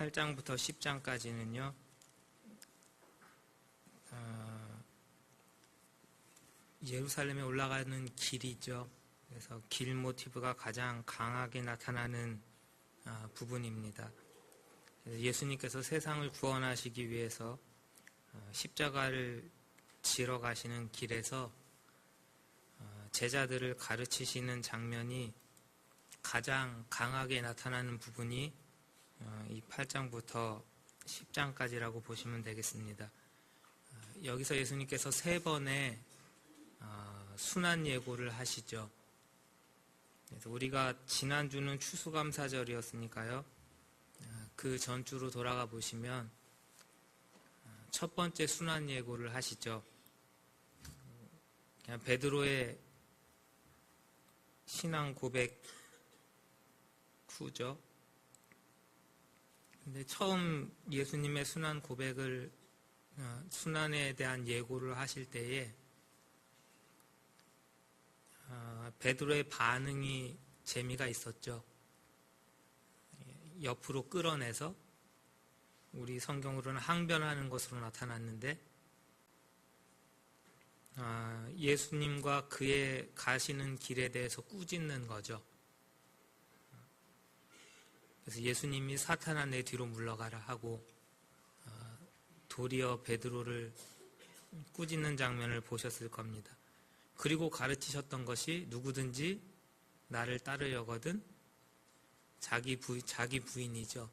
8장부터 10장까지는요, 예루살렘에 올라가는 길이죠. 그래서 길 모티브가 가장 강하게 나타나는 부분입니다. 예수님께서 세상을 구원하시기 위해서 십자가를 지러 가시는 길에서 제자들을 가르치시는 장면이 가장 강하게 나타나는 부분이 이 8장부터 10장까지라고 보시면 되겠습니다. 여기서 예수님께서 3번의 순환 예고를 하시죠. 그래서 우리가 지난주는 추수감사절이었으니까요. 그 전주로 돌아가 보시면 첫 번째 순환 예고를 하시죠. 그냥 베드로의 신앙 고백 후죠. 근데 처음 예수님의 순환에 대한 예고를 하실 때에 베드로의 반응이 재미가 있었죠. 옆으로 끌어내서 우리 성경으로는 항변하는 것으로 나타났는데 예수님과 그의 가시는 길에 대해서 꾸짖는 거죠. 그래서 예수님이 사탄아 내 뒤로 물러가라 하고 도리어 베드로를 꾸짖는 장면을 보셨을 겁니다. 그리고 가르치셨던 것이 누구든지 나를 따르려거든 자기 부인이죠.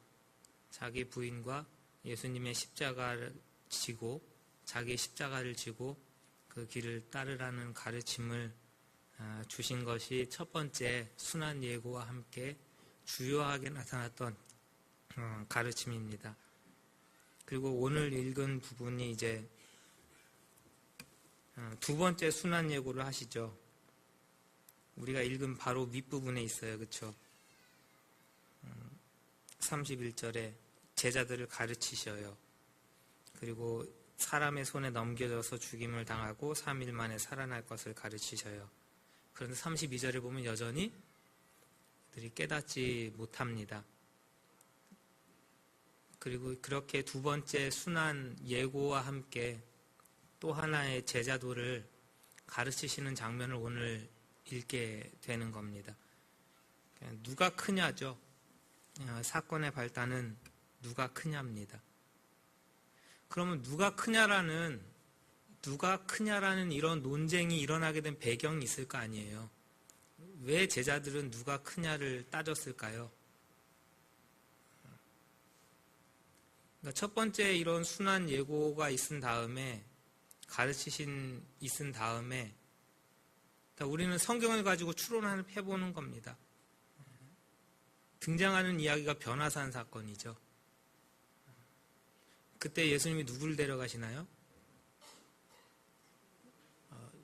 자기 부인과 예수님의 십자가를 지고 자기의 십자가를 지고 그 길을 따르라는 가르침을 주신 것이 첫 번째 순환 예고와 함께 주요하게 나타났던 가르침입니다. 그리고 오늘 읽은 부분이 이제 두 번째 순환 예고를 하시죠. 우리가 읽은 바로 윗부분에 있어요. 그렇죠? 31절에 제자들을 가르치셔요. 그리고 사람의 손에 넘겨져서 죽임을 당하고 3일 만에 살아날 것을 가르치셔요. 그런데 32절에 보면 여전히 그들이 깨닫지 못합니다. 그리고 그렇게 두 번째 순환 예고와 함께 또 하나의 제자도를 가르치시는 장면을 오늘 읽게 되는 겁니다. 누가 크냐죠. 사건의 발단은 누가 크냐입니다. 그러면 누가 크냐라는 이런 논쟁이 일어나게 된 배경이 있을 거 아니에요. 왜 제자들은 누가 크냐를 따졌을까요? 그러니까 첫 번째 이런 순환 예고가 있은 다음에 있은 다음에 우리는 성경을 가지고 추론을 해보는 겁니다. 등장하는 이야기가 변화산 사건이죠. 그때 예수님이 누구를 데려가시나요?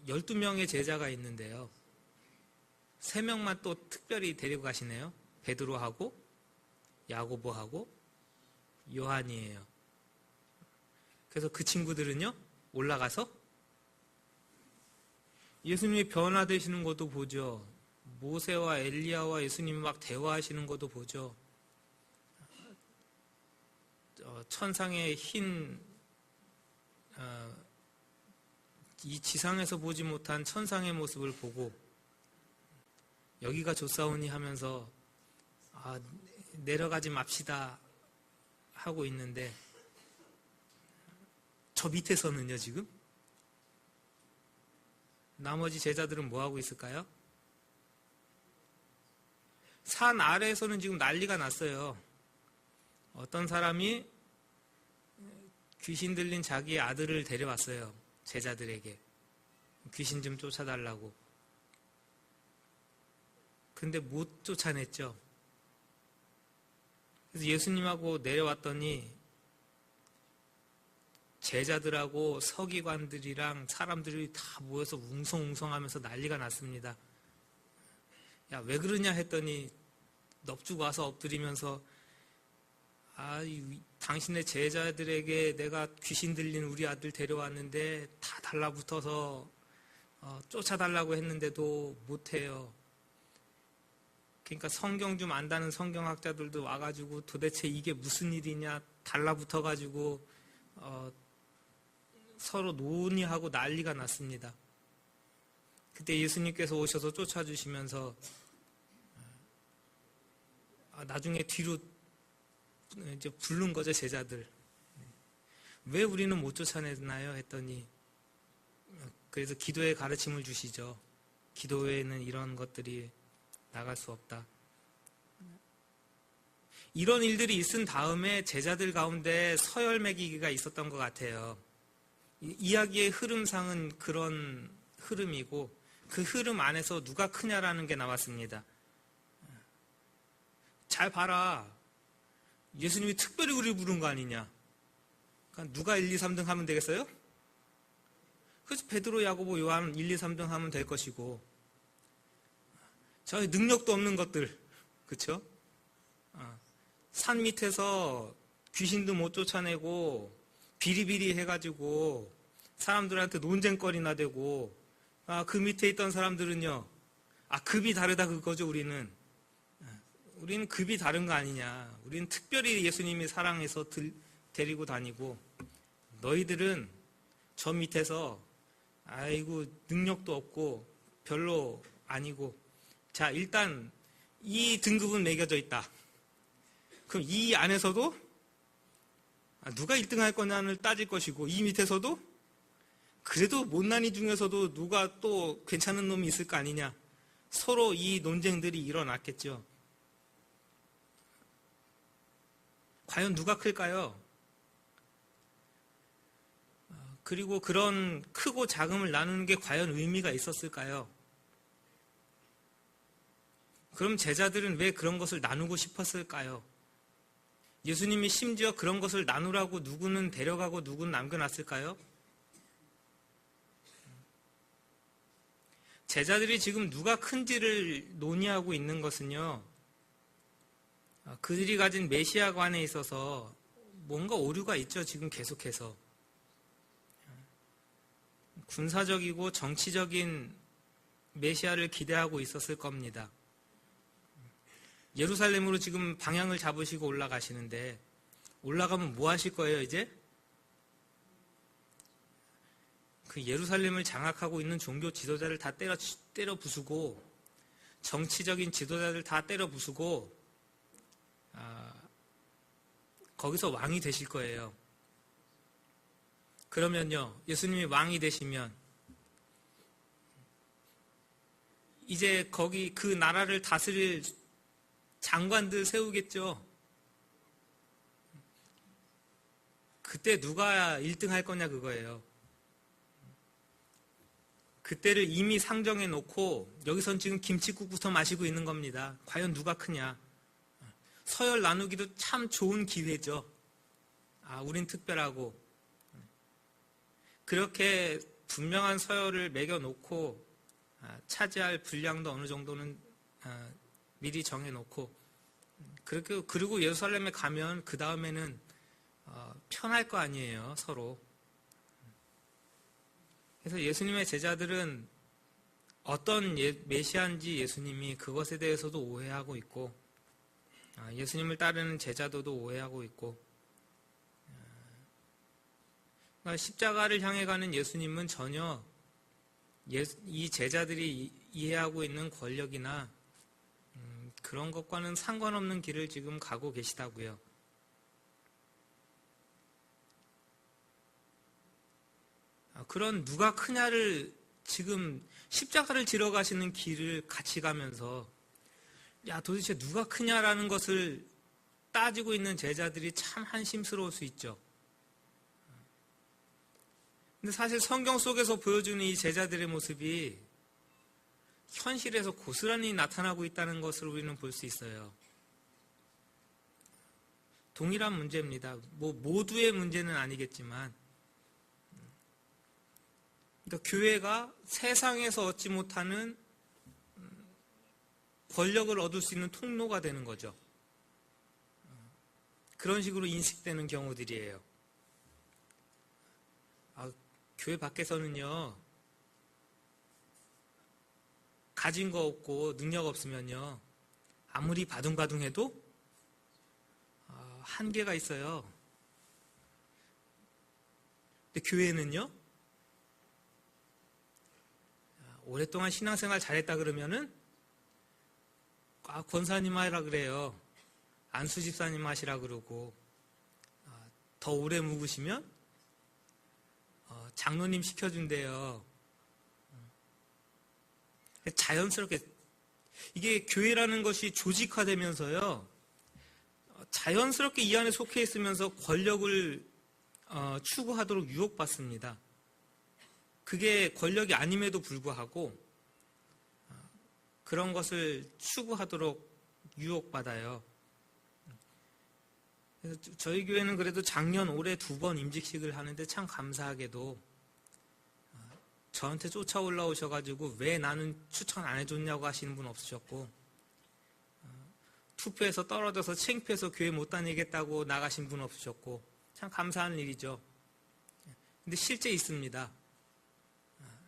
12명의 제자가 있는데요. 3명만 또 특별히 데리고 가시네요. 베드로하고 야고보하고 요한이에요. 그래서 그 친구들은요, 올라가서 예수님이 변화되시는 것도 보죠. 모세와 엘리야와 예수님이 막 대화하시는 것도 보죠. 천상의 이 지상에서 보지 못한 천상의 모습을 보고 여기가 좋사오니 하면서 내려가지 맙시다 하고 있는데 저 밑에서는요, 지금 나머지 제자들은 뭐 하고 있을까요? 산 아래에서는 지금 난리가 났어요. 어떤 사람이 귀신 들린 자기의 아들을 데려왔어요. 제자들에게 귀신 좀 쫓아달라고. 근데 못 쫓아냈죠. 그래서 예수님하고 내려왔더니 제자들하고 서기관들이랑 사람들이 다 모여서 웅성웅성하면서 난리가 났습니다. 야, 왜 그러냐 했더니 넙죽 와서 엎드리면서 당신의 제자들에게 내가 귀신 들린 우리 아들 데려왔는데 다 달라붙어서 쫓아달라고 했는데도 못해요. 그러니까 성경 좀 안다는 성경학자들도 와가지고 도대체 이게 무슨 일이냐 달라붙어가지고 서로 논의하고 난리가 났습니다. 그때 예수님께서 오셔서 쫓아주시면서 나중에 뒤로 이제 부른 거죠, 제자들. 왜 우리는 못 쫓아내나요? 했더니 그래서 기도의 가르침을 주시죠. 기도에는 이런 것들이 나갈 수 없다. 이런 일들이 있은 다음에 제자들 가운데 서열 매기기가 있었던 것 같아요. 이야기의 흐름상은 그런 흐름이고 그 흐름 안에서 누가 크냐라는 게 나왔습니다. 잘 봐라. 예수님이 특별히 우리를 부른 거 아니냐. 그러니까 누가 1, 2, 3등 하면 되겠어요? 그래서 베드로, 야고보, 요한 1, 2, 3등 하면 될 것이고 저희 능력도 없는 것들, 그렇죠? 산 밑에서 귀신도 못 쫓아내고 비리비리 해가지고 사람들한테 논쟁거리나 되고 그 밑에 있던 사람들은요, 급이 다르다 그거죠. 우리는 급이 다른 거 아니냐. 우리는 특별히 예수님이 사랑해서 데리고 다니고 너희들은 저 밑에서 아이고 능력도 없고 별로 아니고 자 일단 이 등급은 매겨져 있다. 그럼 이 안에서도 누가 1등 할 거냐를 따질 것이고 이 밑에서도 그래도 못난이 중에서도 누가 또 괜찮은 놈이 있을 거 아니냐. 서로 이 논쟁들이 일어났겠죠. 과연 누가 클까요? 그리고 그런 크고 작음을 나누는 게 과연 의미가 있었을까요? 그럼 제자들은 왜 그런 것을 나누고 싶었을까요? 예수님이 심지어 그런 것을 나누라고 누구는 데려가고 누구는 남겨놨을까요? 제자들이 지금 누가 큰지를 논의하고 있는 것은요, 그들이 가진 메시아관에 있어서 뭔가 오류가 있죠. 지금 계속해서 군사적이고 정치적인 메시아를 기대하고 있었을 겁니다. 예루살렘으로 지금 방향을 잡으시고 올라가시는데 올라가면 뭐 하실 거예요 이제? 그 예루살렘을 장악하고 있는 종교 지도자를 다 때려 부수고 정치적인 지도자들 다 때려 부수고 거기서 왕이 되실 거예요. 그러면요, 예수님이 왕이 되시면 이제 거기 그 나라를 다스릴 장관들 세우겠죠. 그때 누가 1등 할 거냐 그거예요. 그때를 이미 상정해 놓고 여기선 지금 김칫국부터 마시고 있는 겁니다. 과연 누가 크냐. 서열 나누기도 참 좋은 기회죠. 우린 특별하고 그렇게 분명한 서열을 매겨놓고 차지할 분량도 어느 정도는 미리 정해놓고 그리고 예루살렘에 가면 그 다음에는 편할 거 아니에요 서로. 그래서 예수님의 제자들은 어떤 메시아인지 예수님이 그것에 대해서도 오해하고 있고 예수님을 따르는 제자들도 오해하고 있고 그러니까 십자가를 향해 가는 예수님은 전혀 이 제자들이 이해하고 있는 권력이나 그런 것과는 상관없는 길을 지금 가고 계시다고요. 그런 누가 크냐를 지금 십자가를 지러 가시는 길을 같이 가면서 도대체 누가 크냐라는 것을 따지고 있는 제자들이 참 한심스러울 수 있죠. 근데 사실 성경 속에서 보여주는 이 제자들의 모습이 현실에서 고스란히 나타나고 있다는 것을 우리는 볼 수 있어요. 동일한 문제입니다. 모두의 문제는 아니겠지만 그러니까 교회가 세상에서 얻지 못하는 권력을 얻을 수 있는 통로가 되는 거죠. 그런 식으로 인식되는 경우들이에요. 교회 밖에서는요, 가진 거 없고 능력 없으면요, 아무리 바둥바둥해도 한계가 있어요. 근데 교회는요, 오랫동안 신앙생활 잘했다 그러면은 권사님 하라 그래요. 안수 집사님 하시라 그러고, 더 오래 묵으시면 장로님 시켜준대요. 자연스럽게 이게 교회라는 것이 조직화되면서요, 자연스럽게 이 안에 속해 있으면서 권력을 추구하도록 유혹받습니다. 그게 권력이 아님에도 불구하고 그런 것을 추구하도록 유혹받아요. 그래서 저희 교회는 그래도 작년 올해 2번 임직식을 하는데 참 감사하게도 저한테 쫓아 올라오셔가지고 왜 나는 추천 안 해줬냐고 하시는 분 없으셨고, 투표에서 떨어져서 창피해서 교회 못 다니겠다고 나가신 분 없으셨고, 참 감사한 일이죠. 근데 실제 있습니다.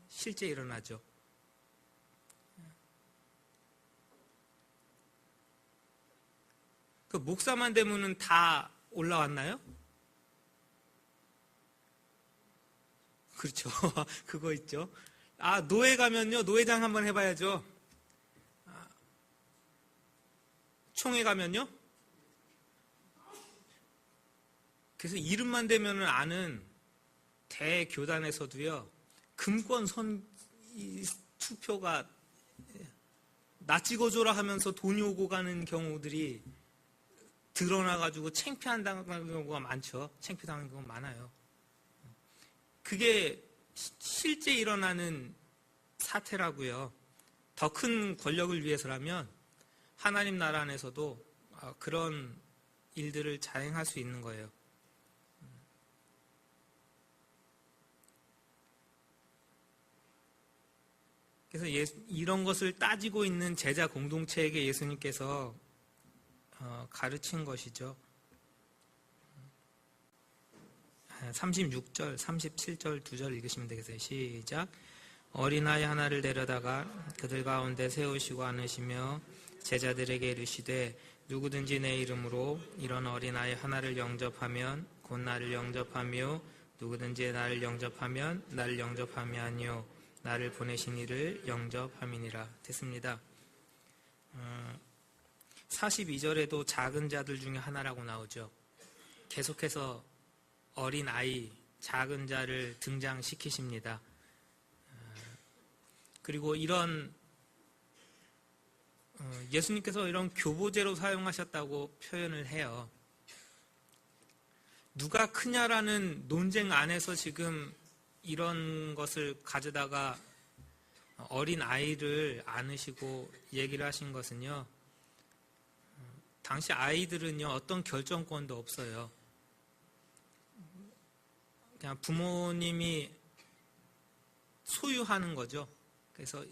실제 일어나죠. 그 목사만 되면은 다 올라왔나요? 그렇죠. 그거 있죠. 노회 가면요, 노회장 한번 해봐야죠. 총회 가면요. 그래서 이름만 되면은 아는 대교단에서도요, 금권 투표가 나 찍어줘라 하면서 돈이 오고 가는 경우들이 드러나가지고 창피한다는 경우가 많죠. 창피당하는 경우가 많아요. 그게 실제 일어나는 사태라고요. 더 큰 권력을 위해서라면 하나님 나라 안에서도 그런 일들을 자행할 수 있는 거예요. 그래서 이런 것을 따지고 있는 제자 공동체에게 예수님께서 가르친 것이죠. 36절, 37절 2절 읽으시면 되겠어요. 시작. 어린아이 하나를 데려다가 그들 가운데 세우시고 앉으시며 제자들에게 이르시되 누구든지 내 이름으로 이런 어린아이 하나를 영접하면 곧 나를 영접하며 누구든지 나를 영접하면 나를 영접함이 아니요 나를 보내신 이를 영접함이니라. 됐습니다. 42절에도 작은 자들 중에 하나라고 나오죠. 계속해서 어린 아이, 작은 자를 등장시키십니다. 그리고 이런 예수님께서 이런 교보제로 사용하셨다고 표현을 해요. 누가 크냐라는 논쟁 안에서 지금 이런 것을 가져다가 어린 아이를 안으시고 얘기를 하신 것은요, 당시 아이들은요 어떤 결정권도 없어요. 그냥 부모님이 소유하는 거죠. 그래서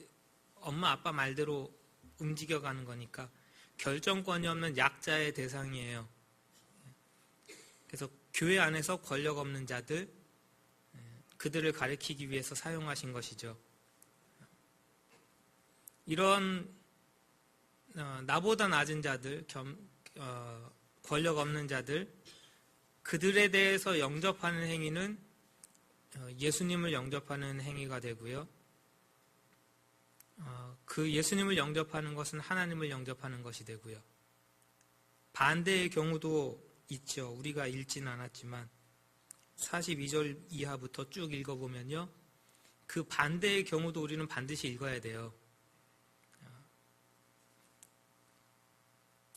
엄마 아빠 말대로 움직여가는 거니까 결정권이 없는 약자의 대상이에요. 그래서 교회 안에서 권력 없는 자들, 그들을 가리키기 위해서 사용하신 것이죠. 이런 나보다 낮은 자들, 권력 없는 자들, 그들에 대해서 영접하는 행위는 예수님을 영접하는 행위가 되고요. 그 예수님을 영접하는 것은 하나님을 영접하는 것이 되고요. 반대의 경우도 있죠. 우리가 읽지는 않았지만 42절 이하부터 쭉 읽어보면요, 그 반대의 경우도 우리는 반드시 읽어야 돼요.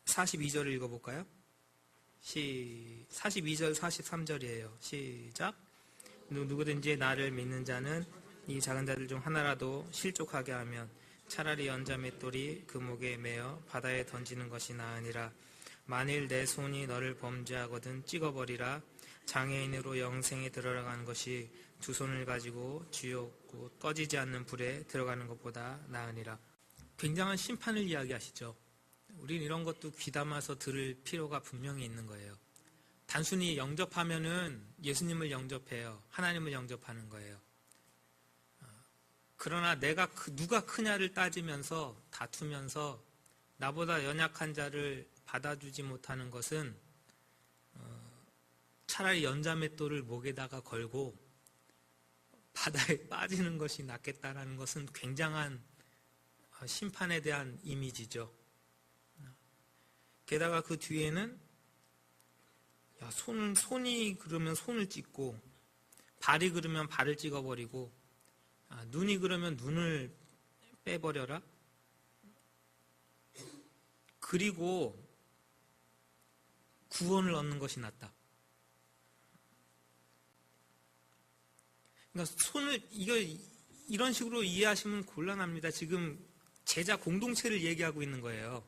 42절을 읽어볼까요? 42절 43절이에요. 시작. 누구든지 나를 믿는 자는 이 작은 자들 중 하나라도 실족하게 하면 차라리 연자 맷돌이 그 목에 매어 바다에 던지는 것이 나으니라. 만일 내 손이 너를 범죄하거든 찍어버리라. 장애인으로 영생에 들어가는 것이 두 손을 가지고 지옥 곧 꺼지지 않는 불에 들어가는 것보다 나으니라. 굉장한 심판을 이야기하시죠. 우린 이런 것도 귀담아서 들을 필요가 분명히 있는 거예요. 단순히 영접하면은 예수님을 영접해요. 하나님을 영접하는 거예요. 그러나 내가 누가 크냐를 따지면서 다투면서 나보다 연약한 자를 받아주지 못하는 것은 차라리 연자맷돌을 목에다가 걸고 바다에 빠지는 것이 낫겠다라는 것은 굉장한 심판에 대한 이미지죠. 게다가 그 뒤에는 손이 그러면 손을 찢고, 발이 그러면 발을 찍어버리고, 눈이 그러면 눈을 빼버려라. 그리고 구원을 얻는 것이 낫다. 그러니까 이런 식으로 이해하시면 곤란합니다. 지금 제자 공동체를 얘기하고 있는 거예요.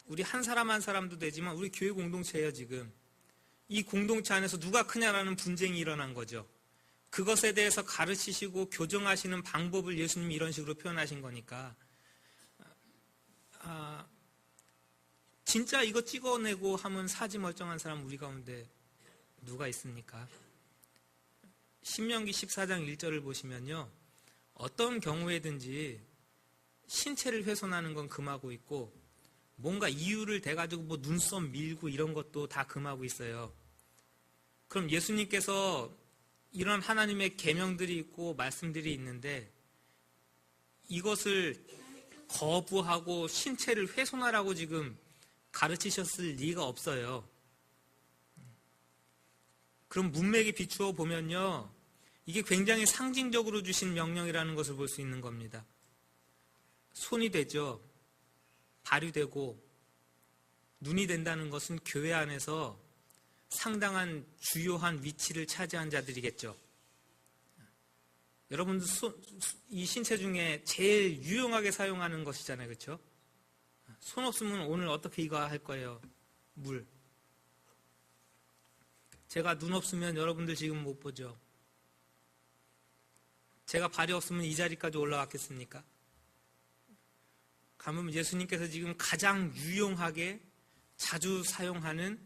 우리 한 사람 한 사람도 되지만 우리 교회 공동체예요, 지금. 이 공동체 안에서 누가 크냐라는 분쟁이 일어난 거죠. 그것에 대해서 가르치시고 교정하시는 방법을 예수님이 이런 식으로 표현하신 거니까, 진짜 이거 찍어내고 하면 사지 멀쩡한 사람 우리 가운데 누가 있습니까? 신명기 14장 1절을 보시면요, 어떤 경우에든지 신체를 훼손하는 건 금하고 있고, 뭔가 이유를 대가지고 뭐 눈썹 밀고 이런 것도 다 금하고 있어요. 그럼 예수님께서 이런 하나님의 계명들이 있고 말씀들이 있는데, 이것을 거부하고 신체를 훼손하라고 지금 가르치셨을 리가 없어요. 그럼 문맥에 비추어 보면요, 이게 굉장히 상징적으로 주신 명령이라는 것을 볼 수 있는 겁니다. 손이 되죠. 발이 되고 눈이 된다는 것은 교회 안에서 상당한 주요한 위치를 차지한 자들이겠죠. 여러분들 이 신체 중에 제일 유용하게 사용하는 것이잖아요, 그렇죠? 손 없으면 오늘 어떻게 이거 할 거예요? 물. 제가 눈 없으면 여러분들 지금 못 보죠. 제가 발이 없으면 이 자리까지 올라왔겠습니까? 가면 예수님께서 지금 가장 유용하게 자주 사용하는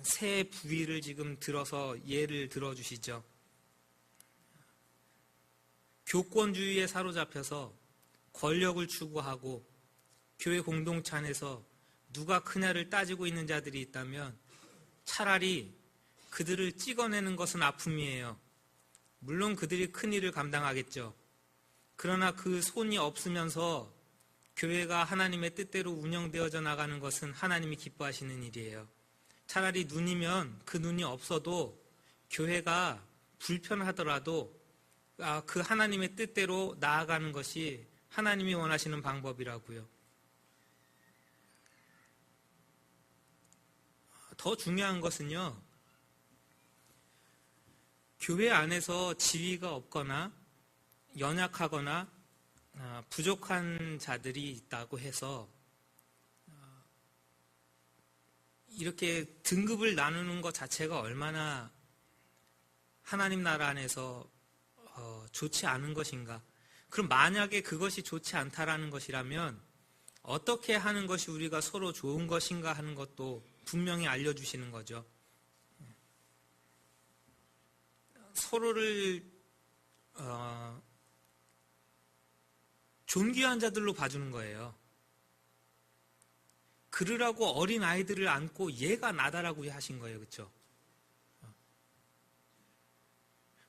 세 부위를 지금 들어서 예를 들어주시죠. 교권주의에 사로잡혀서 권력을 추구하고 교회 공동체 안에서 누가 크냐를 따지고 있는 자들이 있다면 차라리 그들을 찍어내는 것은 아픔이에요. 물론 그들이 큰 일을 감당하겠죠. 그러나 그 손이 없으면서 교회가 하나님의 뜻대로 운영되어져 나가는 것은 하나님이 기뻐하시는 일이에요. 차라리 눈이면 그 눈이 없어도 교회가 불편하더라도 그 하나님의 뜻대로 나아가는 것이 하나님이 원하시는 방법이라고요. 더 중요한 것은요, 교회 안에서 지위가 없거나 연약하거나 부족한 자들이 있다고 해서 이렇게 등급을 나누는 것 자체가 얼마나 하나님 나라 안에서 좋지 않은 것인가. 그럼 만약에 그것이 좋지 않다라는 것이라면 어떻게 하는 것이 우리가 서로 좋은 것인가 하는 것도 분명히 알려주시는 거죠. 서로를 존귀한 자들로 봐주는 거예요. 그러라고 어린 아이들을 안고 얘가 나다라고 하신 거예요. 그렇죠?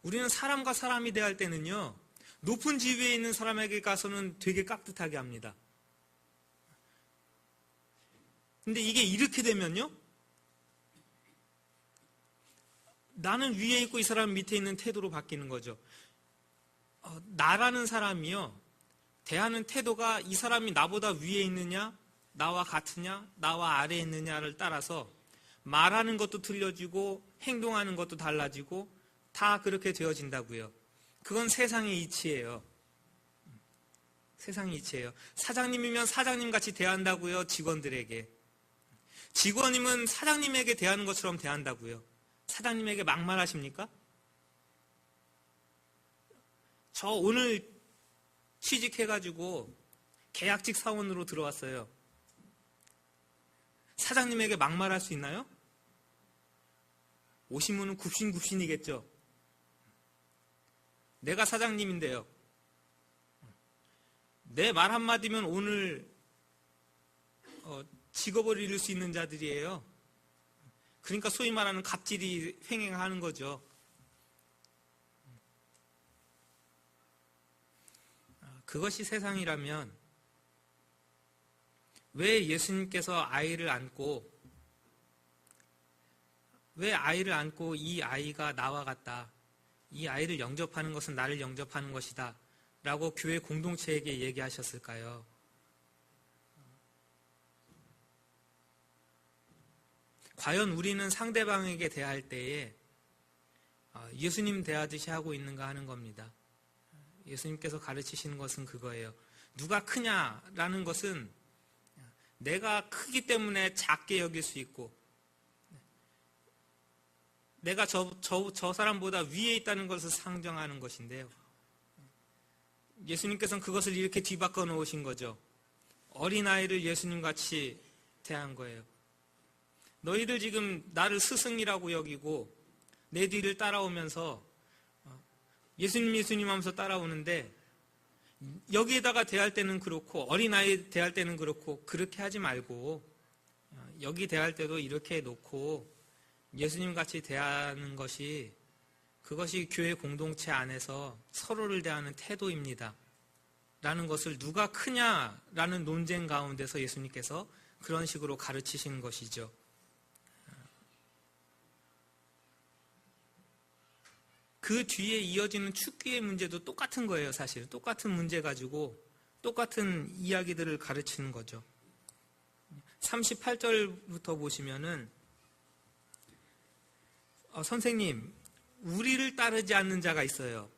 우리는 사람과 사람이 대할 때는요, 높은 지위에 있는 사람에게 가서는 되게 깍듯하게 합니다. 근데 이게 이렇게 되면요, 나는 위에 있고 이 사람은 밑에 있는 태도로 바뀌는 거죠. 나라는 사람이요, 대하는 태도가 이 사람이 나보다 위에 있느냐, 나와 같으냐, 나와 아래에 있느냐를 따라서 말하는 것도 틀려지고 행동하는 것도 달라지고 다 그렇게 되어진다고요. 그건 세상의 이치예요. 세상의 이치예요. 사장님이면 사장님 같이 대한다고요, 직원들에게. 직원이면 사장님에게 대하는 것처럼 대한다고요. 사장님에게 막말하십니까? 저 오늘 취직해가지고 계약직 사원으로 들어왔어요. 사장님에게 막말할 수 있나요? 오시면은 굽신굽신이겠죠. 내가 사장님인데요. 내 말 한마디면 오늘 직업을 잃을 수 있는 자들이에요. 그러니까 소위 말하는 갑질이 횡행하는 거죠. 그것이 세상이라면 왜 예수님께서 왜 아이를 안고 이 아이가 나와 같다, 이 아이를 영접하는 것은 나를 영접하는 것이다 라고 교회 공동체에게 얘기하셨을까요? 과연 우리는 상대방에게 대할 때에 예수님 대하듯이 하고 있는가 하는 겁니다. 예수님께서 가르치시는 것은 그거예요. 누가 크냐라는 것은 내가 크기 때문에 작게 여길 수 있고, 내가 저 사람보다 위에 있다는 것을 상정하는 것인데요. 예수님께서는 그것을 이렇게 뒤바꿔 놓으신 거죠. 어린아이를 예수님같이 대한 거예요. 너희들 지금 나를 스승이라고 여기고 내 뒤를 따라오면서 예수님 하면서 따라오는데, 여기에다가 대할 때는 그렇고 어린아이 대할 때는 그렇고 그렇게 하지 말고 여기 대할 때도 이렇게 놓고 예수님같이 대하는 것이, 그것이 교회 공동체 안에서 서로를 대하는 태도입니다 라는 것을, 누가 크냐라는 논쟁 가운데서 예수님께서 그런 식으로 가르치시는 것이죠. 그 뒤에 이어지는 축기의 문제도 똑같은 거예요. 사실 똑같은 문제 가지고 똑같은 이야기들을 가르치는 거죠. 38절부터 보시면은 선생님, 우리를 따르지 않는 자가 있어요.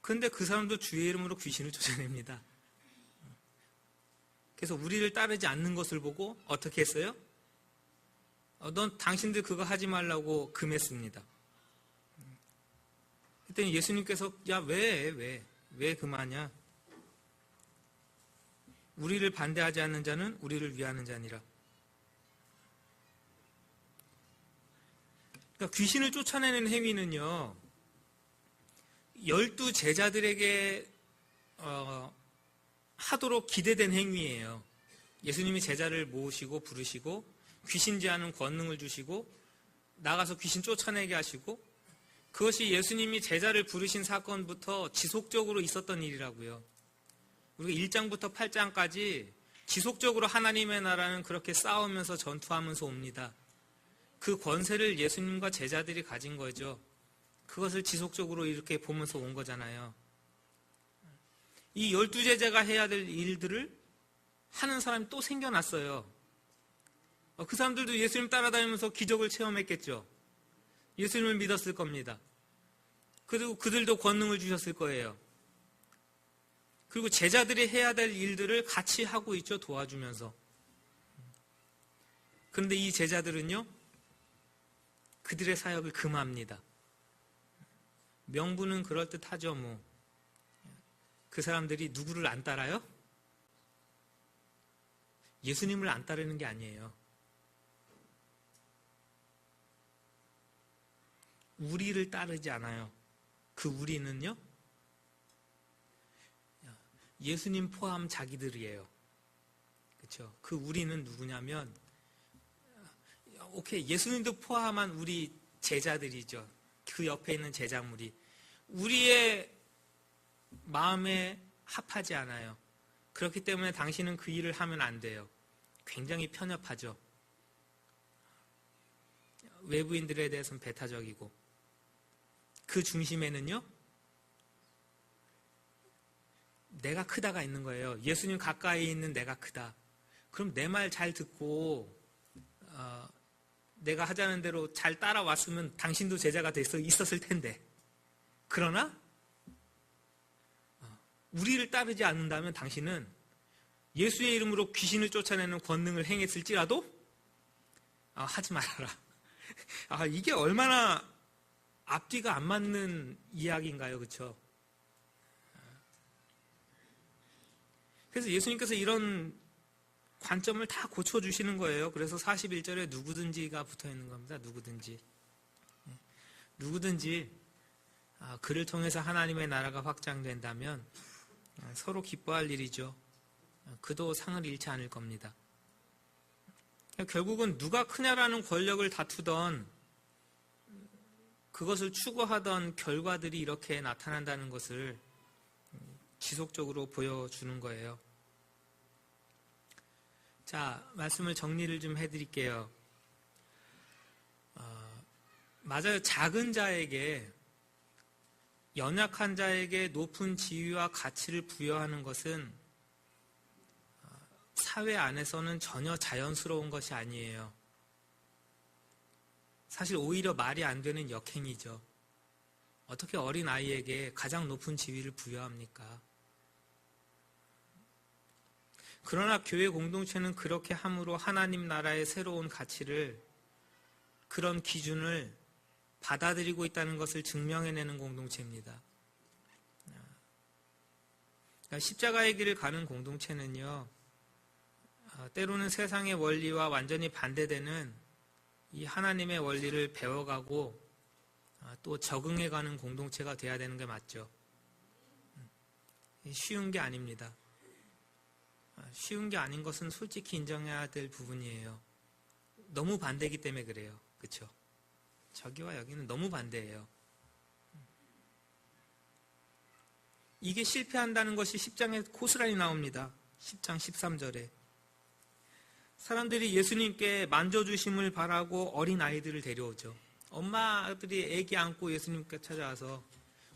그런데 그 사람도 주의 이름으로 귀신을 쫓아냅니다. 그래서 우리를 따르지 않는 것을 보고 어떻게 했어요? 넌 당신들 그거 하지 말라고 금했습니다. 그랬더니 예수님께서 왜 금하냐? 우리를 반대하지 않는 자는 우리를 위하는 자니라. 그러니까 귀신을 쫓아내는 행위는요, 12 제자들에게 하도록 기대된 행위예요. 예수님이 제자를 모으시고 부르시고 귀신 제하는 권능을 주시고 나가서 귀신 쫓아내게 하시고, 그것이 예수님이 제자를 부르신 사건부터 지속적으로 있었던 일이라고요. 우리가 1장부터 8장까지 지속적으로 하나님의 나라는 그렇게 싸우면서 전투하면서 옵니다. 그 권세를 예수님과 제자들이 가진 거죠. 그것을 지속적으로 이렇게 보면서 온 거잖아요. 이 12제자가 해야 될 일들을 하는 사람이 또 생겨났어요. 그 사람들도 예수님 따라다니면서 기적을 체험했겠죠. 예수님을 믿었을 겁니다. 그리고 그들도 권능을 주셨을 거예요. 그리고 제자들이 해야 될 일들을 같이 하고 있죠. 도와주면서. 그런데 이 제자들은요, 그들의 사역을 금합니다. 명분은 그럴듯하죠. 뭐 그 사람들이 누구를 안 따라요? 예수님을 안 따르는 게 아니에요. 우리를 따르지 않아요. 그 우리는요, 예수님 포함 자기들이에요. 그렇죠? 그 우리는 누구냐면, 오케이, 예수님도 포함한 우리 제자들이죠. 그 옆에 있는 제자물이 우리의 마음에 합하지 않아요. 그렇기 때문에 당신은 그 일을 하면 안 돼요. 굉장히 편협하죠. 외부인들에 대해서는 배타적이고, 그 중심에는요, 내가 크다가 있는 거예요. 예수님 가까이 있는 내가 크다. 그럼 내 말 잘 듣고 내가 하자는 대로 잘 따라왔으면 당신도 제자가 돼서 있었을 텐데, 그러나 우리를 따르지 않는다면 당신은 예수의 이름으로 귀신을 쫓아내는 권능을 행했을지라도 하지 말아라. 이게 얼마나 앞뒤가 안 맞는 이야기인가요? 그렇죠? 그래서 예수님께서 이런 관점을 다 고쳐주시는 거예요. 그래서 41절에 누구든지가 붙어있는 겁니다. 누구든지 그를 통해서 하나님의 나라가 확장된다면 서로 기뻐할 일이죠. 그도 상을 잃지 않을 겁니다. 결국은 누가 크냐라는 권력을 다투던 그것을 추구하던 결과들이 이렇게 나타난다는 것을 지속적으로 보여주는 거예요. 자, 말씀을 정리를 좀 해드릴게요. 맞아요. 작은 자에게, 연약한 자에게 높은 지위와 가치를 부여하는 것은 사회 안에서는 전혀 자연스러운 것이 아니에요. 사실 오히려 말이 안 되는 역행이죠. 어떻게 어린 아이에게 가장 높은 지위를 부여합니까? 그러나 교회 공동체는 그렇게 함으로 하나님 나라의 새로운 가치를, 그런 기준을 받아들이고 있다는 것을 증명해내는 공동체입니다. 그러니까 십자가의 길을 가는 공동체는요, 때로는 세상의 원리와 완전히 반대되는 이 하나님의 원리를 배워가고 또 적응해가는 공동체가 돼야 되는 게 맞죠. 쉬운 게 아닙니다. 쉬운 게 아닌 것은 솔직히 인정해야 될 부분이에요. 너무 반대이기 때문에 그래요. 그렇죠? 저기와 여기는 너무 반대예요. 이게 실패한다는 것이 10장에 고스란히 나옵니다. 10장 13절에. 사람들이 예수님께 만져주심을 바라고 어린 아이들을 데려오죠. 엄마들이 아기 안고 예수님께 찾아와서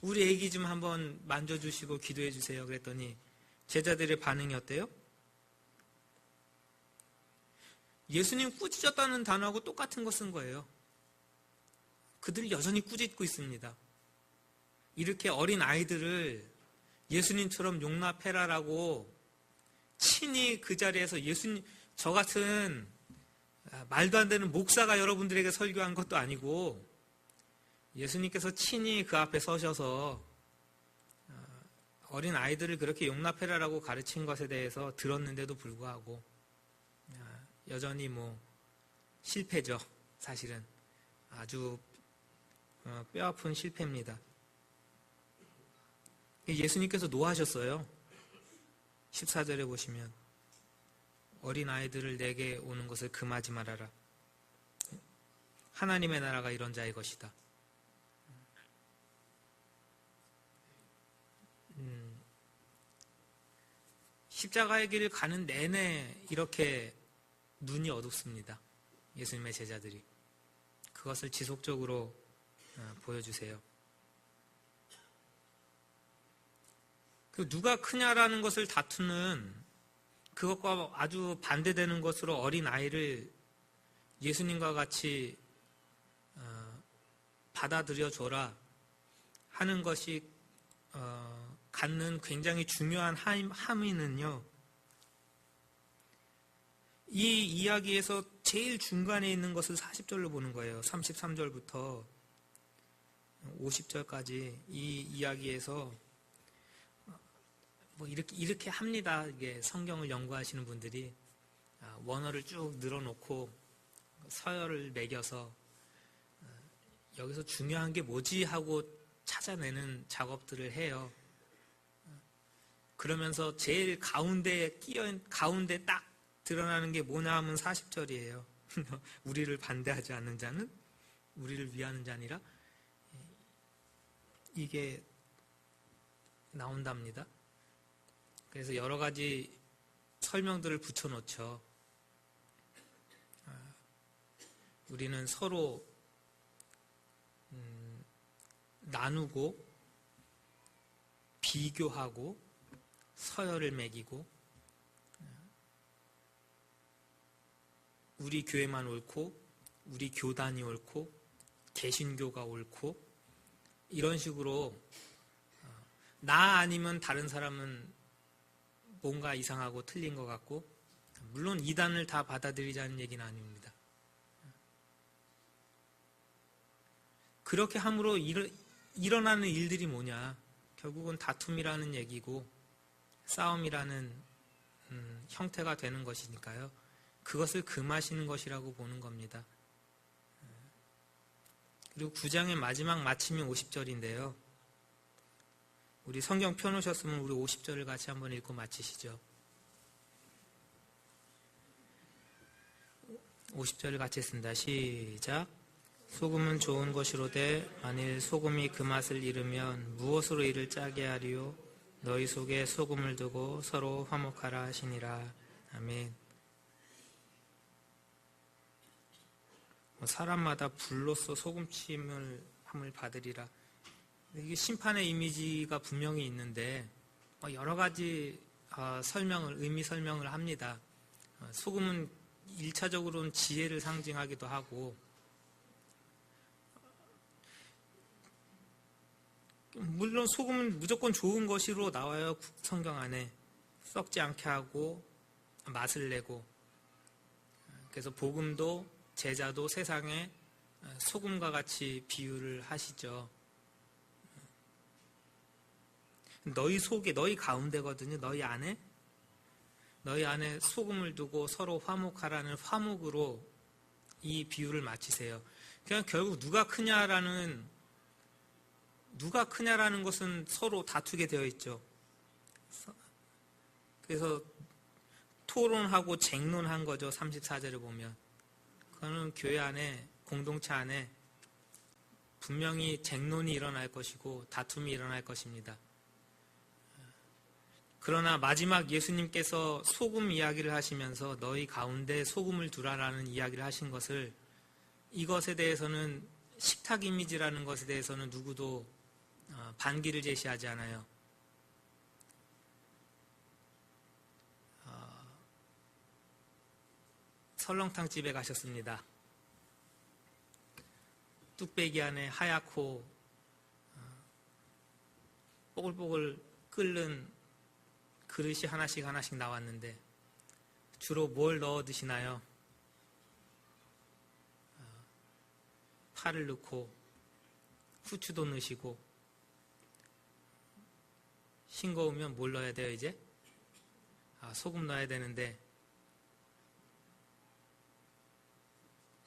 우리 아기 좀 한번 만져주시고 기도해 주세요. 그랬더니 제자들의 반응이 어때요? 예수님 꾸짖었다는 단어하고 똑같은 거 쓴 거예요. 그들이 여전히 꾸짖고 있습니다. 이렇게 어린 아이들을 예수님처럼 용납해라라고 친히 그 자리에서 예수님, 저 같은 말도 안 되는 목사가 여러분들에게 설교한 것도 아니고 예수님께서 친히 그 앞에 서셔서 어린 아이들을 그렇게 용납해라라고 가르친 것에 대해서 들었는데도 불구하고 여전히 실패죠. 사실은 아주 뼈아픈 실패입니다. 예수님께서 노하셨어요. 14절에 보시면 어린 아이들을 내게 오는 것을 금하지 말아라. 하나님의 나라가 이런 자의 것이다. 십자가의 길을 가는 내내 이렇게 눈이 어둡습니다. 예수님의 제자들이. 그것을 지속적으로 보여주세요. 누가 크냐라는 것을 다투는 그것과 아주 반대되는 것으로 어린 아이를 예수님과 같이 받아들여줘라 하는 것이 갖는 굉장히 중요한 함의는요, 이 이야기에서 제일 중간에 있는 것을 40절로 보는 거예요. 33절부터 50절까지 이 이야기에서 이렇게 합니다. 이게 성경을 연구하시는 분들이 원어를 쭉 늘어놓고 서열을 매겨서 여기서 중요한 게 뭐지 하고 찾아내는 작업들을 해요. 그러면서 제일 가운데 가운데 딱 드러나는 게 뭐냐 하면 40절이에요. 우리를 반대하지 않는 자는 우리를 위하는 자니라. 이게 나온답니다. 그래서 여러 가지 설명들을 붙여놓죠. 우리는 서로 나누고 비교하고 서열을 매기고 우리 교회만 옳고 우리 교단이 옳고 개신교가 옳고 이런 식으로 나 아니면 다른 사람은 뭔가 이상하고 틀린 것 같고, 물론 이단을 다 받아들이자는 얘기는 아닙니다. 그렇게 함으로 일어나는 일들이 뭐냐? 결국은 다툼이라는 얘기고 싸움이라는 형태가 되는 것이니까요. 그것을 금하시는 것이라고 보는 겁니다. 그리고 9장의 마지막 마침이 50절인데요. 우리 성경 펴놓으셨으면 우리 50절을 같이 한번 읽고 마치시죠. 50절 같이 했습니다. 시작. 소금은 좋은 것이로되 만일 소금이 그 맛을 잃으면 무엇으로 이를 짜게 하리요? 너희 속에 소금을 두고 서로 화목하라 하시니라. 아멘. 사람마다 불로써 소금침을 함을 받으리라. 이게 심판의 이미지가 분명히 있는데 여러 가지 의미 설명을 합니다. 소금은 1차적으로는 지혜를 상징하기도 하고, 물론 소금은 무조건 좋은 것으로 나와요. 성경 안에 썩지 않게 하고 맛을 내고. 그래서 복음도 제자도 세상에 소금과 같이 비유를 하시죠. 너희 속에, 너희 가운데거든요. 너희 안에 소금을 두고 서로 화목하라는 화목으로 이 비유를 마치세요. 그냥 결국 누가 크냐라는 것은 서로 다투게 되어 있죠. 그래서 토론하고 쟁론한 거죠. 34절을 보면. 그거는 교회 안에, 공동체 안에 분명히 쟁론이 일어날 것이고 다툼이 일어날 것입니다. 그러나 마지막 예수님께서 소금 이야기를 하시면서 너희 가운데 소금을 두라라는 이야기를 하신 것을, 이것에 대해서는, 식탁 이미지라는 것에 대해서는 누구도 반기를 제시하지 않아요. 설렁탕 집에 가셨습니다. 뚝배기 안에 하얗고 뽀글뽀글 끓는 그릇이 하나씩 나왔는데 주로 뭘 넣어 드시나요? 파를 넣고 후추도 넣으시고, 싱거우면 뭘 넣어야 돼요 이제? 소금 넣어야 되는데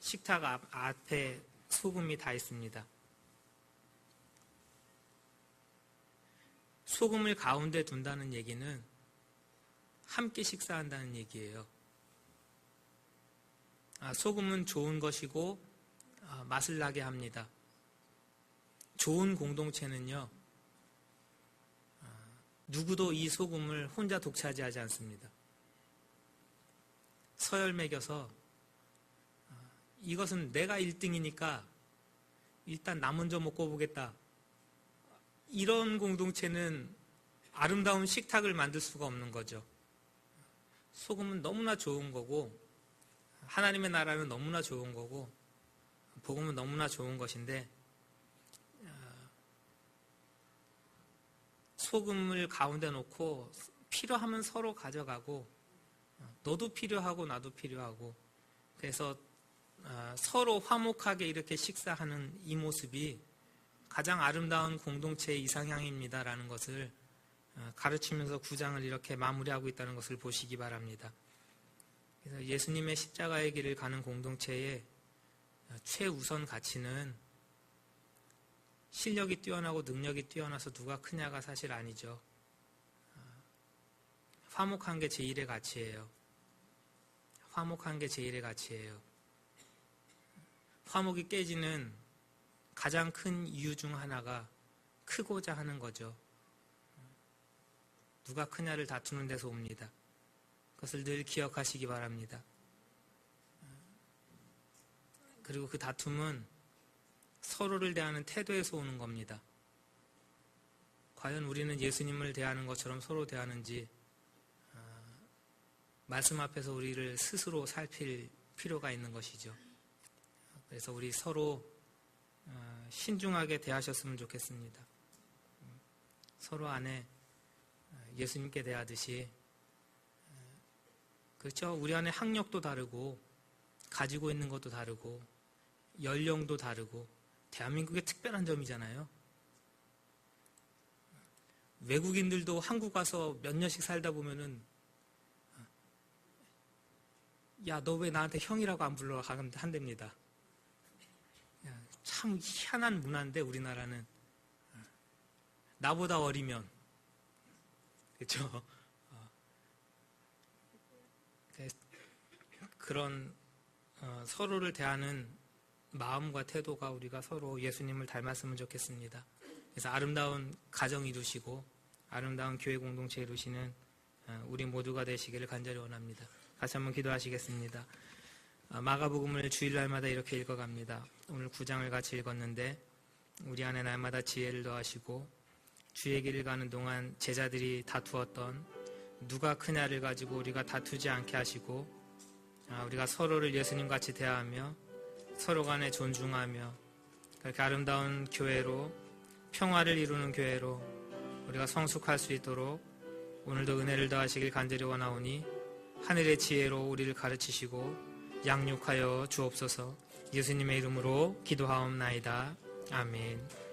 식탁 앞에 소금이 다 있습니다. 소금을 가운데 둔다는 얘기는 함께 식사한다는 얘기예요. 소금은 좋은 것이고 맛을 나게 합니다. 좋은 공동체는요, 누구도 이 소금을 혼자 독차지하지 않습니다. 서열 매겨서 이것은 내가 1등이니까 일단 나 먼저 먹고 보겠다. 이런 공동체는 아름다운 식탁을 만들 수가 없는 거죠. 소금은 너무나 좋은 거고, 하나님의 나라는 너무나 좋은 거고, 복음은 너무나 좋은 것인데, 소금을 가운데 놓고 필요하면 서로 가져가고, 너도 필요하고 나도 필요하고, 그래서 서로 화목하게 이렇게 식사하는 이 모습이 가장 아름다운 공동체의 이상향입니다라는 것을 가르치면서 9장을 이렇게 마무리하고 있다는 것을 보시기 바랍니다. 그래서 예수님의 십자가의 길을 가는 공동체의 최우선 가치는 실력이 뛰어나고 능력이 뛰어나서 누가 크냐가 사실 아니죠. 화목한 게 제1의 가치예요. 화목한 게 제1의 가치예요. 화목이 깨지는 가장 큰 이유 중 하나가 크고자 하는 거죠. 누가 크냐를 다투는 데서 옵니다. 그것을 늘 기억하시기 바랍니다. 그리고 그 다툼은 서로를 대하는 태도에서 오는 겁니다. 과연 우리는 예수님을 대하는 것처럼 서로 대하는지 말씀 앞에서 우리를 스스로 살필 필요가 있는 것이죠. 그래서 우리 서로 신중하게 대하셨으면 좋겠습니다. 서로 안에 예수님께 대하듯이, 그렇죠? 우리 안에 학력도 다르고 가지고 있는 것도 다르고 연령도 다르고 대한민국의 특별한 점이잖아요. 외국인들도 한국 와서 몇 년씩 살다 보면은 야, 너 왜 나한테 형이라고 안 불러? 한답니다. 참 희한한 문화인데 우리나라는 나보다 어리면, 그렇죠? 그런 서로를 대하는 마음과 태도가 우리가 서로 예수님을 닮았으면 좋겠습니다. 그래서 아름다운 가정 이루시고 아름다운 교회 공동체 이루시는 우리 모두가 되시기를 간절히 원합니다. 다시 한번 기도하시겠습니다. 마가복음을 주일날마다 이렇게 읽어갑니다. 오늘 9장을 같이 읽었는데 우리 안에 날마다 지혜를 더하시고 주의 길을 가는 동안 제자들이 다투었던 누가 크냐를 가지고 우리가 다투지 않게 하시고 우리가 서로를 예수님같이 대하며 서로 간에 존중하며 그렇게 아름다운 교회로 평화를 이루는 교회로 우리가 성숙할 수 있도록 오늘도 은혜를 더하시길 간절히 원하오니 하늘의 지혜로 우리를 가르치시고 양육하여 주옵소서. 예수님의 이름으로 기도하옵나이다. 아멘.